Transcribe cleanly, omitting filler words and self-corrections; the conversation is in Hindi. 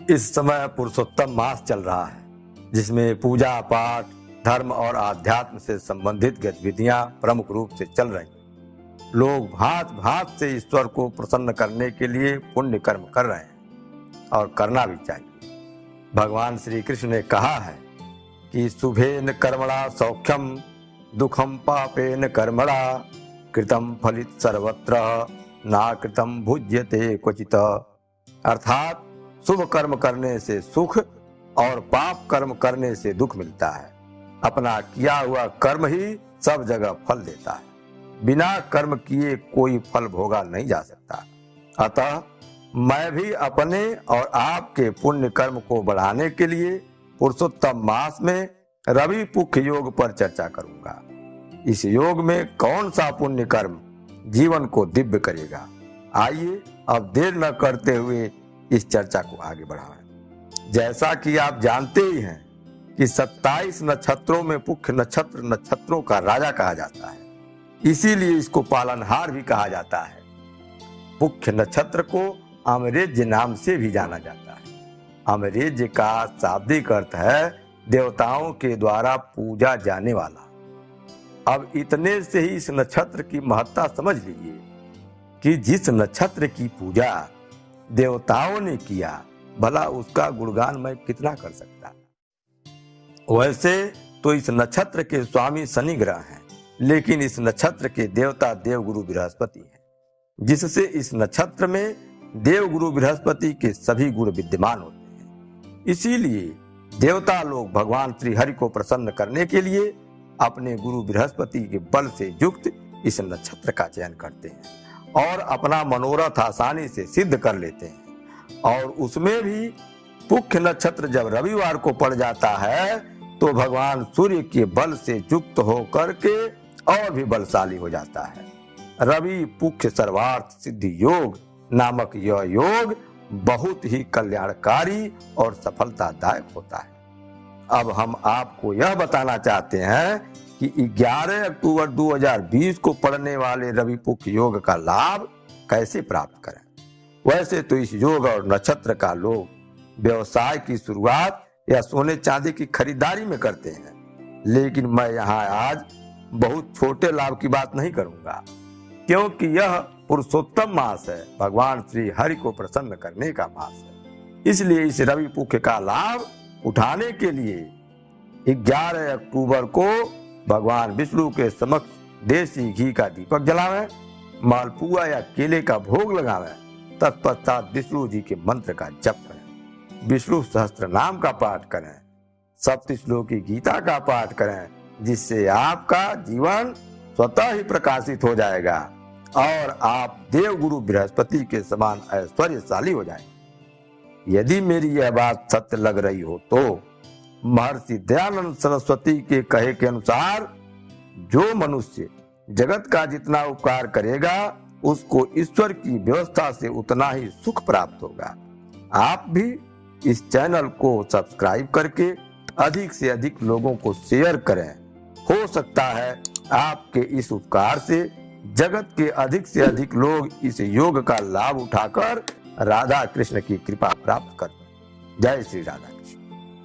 इस समय पुरुषोत्तम मास चल रहा है, जिसमें पूजा पाठ, धर्म और आध्यात्म से संबंधित गतिविधियां प्रमुख रूप से चल रही हैं। लोग भांत भांत से ईश्वर को प्रसन्न करने के लिए पुण्य कर्म कर रहे हैं और करना भी चाहिए। भगवान श्री कृष्ण ने कहा है कि शुभेन कर्मणा सौख्यम दुखम पापेन कर्मणा कृतम फलित सर्वत्र ना कृतम भुज्यते क्वचित। अर्थात शुभ कर्म करने से सुख और पाप कर्म करने से दुख मिलता है। अपना किया हुआ कर्म ही सब जगह फल देता है। बिना कर्म किए कोई फल भोगा नहीं जा सकता। अतः मैं भी अपने और आपके पुण्य कर्म को बढ़ाने के लिए पुरुषोत्तम मास में रवि पुख्य योग पर चर्चा करूंगा। इस योग में कौन सा पुण्य कर्म जीवन को दिव्य करेगा? आइए अब देर न करते हुए इस चर्चा को आगे बढ़ाएं। जैसा कि आप जानते ही हैं कि 27 नक्षत्रों में पुख्य नक्षत्र नक्षत्रों का राजा कहा जाता है, इसीलिए इसको पालनहार भी कहा जाता है। पुख्य नक्षत्र को अमरेज्य नाम से भी जाना जाता है। अमरेज्य का शाब्दिक अर्थ है देवताओं के द्वारा पूजा जाने वाला। अब इतने से ही इस नक्षत्र की महत्ता समझ लीजिए कि जिस नक्षत्र की पूजा देवताओं ने किया, भला उसका गुणगान मैं कितना कर सकता। वैसे तो इस नक्षत्र के स्वामी शनि ग्रह हैं, लेकिन इस नक्षत्र के देवता देवगुरु बृहस्पति हैं, जिससे इस नक्षत्र में देवगुरु बृहस्पति के सभी गुण विद्यमान होते हैं। इसीलिए देवता लोग भगवान श्री हरि को प्रसन्न करने के लिए अपने गुरु बृहस्पति के बल से युक्त इस नक्षत्र का चयन करते हैं और अपना मनोरथ आसानी से सिद्ध कर लेते हैं। और उसमें भी पुख्य नक्षत्र जब रविवार को पड़ जाता है तो भगवान सूर्य के बल से युक्त होकर के और भी बलशाली हो जाता है। रवि पुख्य सर्वार्थ सिद्धि योग नामक यह योग बहुत ही कल्याणकारी और सफलतादायक होता है। अब हम आपको यह बताना चाहते हैं कि 11 अक्टूबर 2020 को पड़ने वाले रवि पुख्य योग का लाभ कैसे प्राप्त करें। वैसे तो इस योग और नक्षत्र का लोग व्यवसाय की शुरुआत या सोने चांदी की खरीदारी में करते हैं, लेकिन मैं यहाँ आज बहुत छोटे लाभ की बात नहीं करूंगा, क्योंकि यह पुरुषोत्तम मास है, भगवान श्री हरि को प्रसन्न करने का मास है। इसलिए इस रवि पुख्य का लाभ उठाने के लिए 11 अक्टूबर को भगवान विष्णु के समक्ष देसी घी का दीपक जलावें, मालपुआ या केले का भोग लगावें, तत्पश्चात विष्णु जी के मंत्र का जप करें, विष्णु सहस्त्र नाम का पाठ करें, सप्तश्लोकी गीता का पाठ करें, जिससे आपका जीवन स्वतः ही प्रकाशित हो जाएगा और आप देवगुरु बृहस्पति के समान ऐश्वर्यशाली हो जाएंगे। यदि मेरी यह बात सत्य लग रही हो तो महर्षि दयानंद सरस्वती के कहे के अनुसार जो मनुष्य जगत का जितना उपकार करेगा उसको ईश्वर की व्यवस्था से उतना ही सुख प्राप्त होगा। आप भी इस चैनल को सब्सक्राइब करके अधिक से अधिक लोगों को शेयर करें। हो सकता है आपके इस उपकार से जगत के अधिक से अधिक लोग इस योग का लाभ उठाकर राधा कृष्ण की कृपा प्राप्त कर। जय श्री राधा।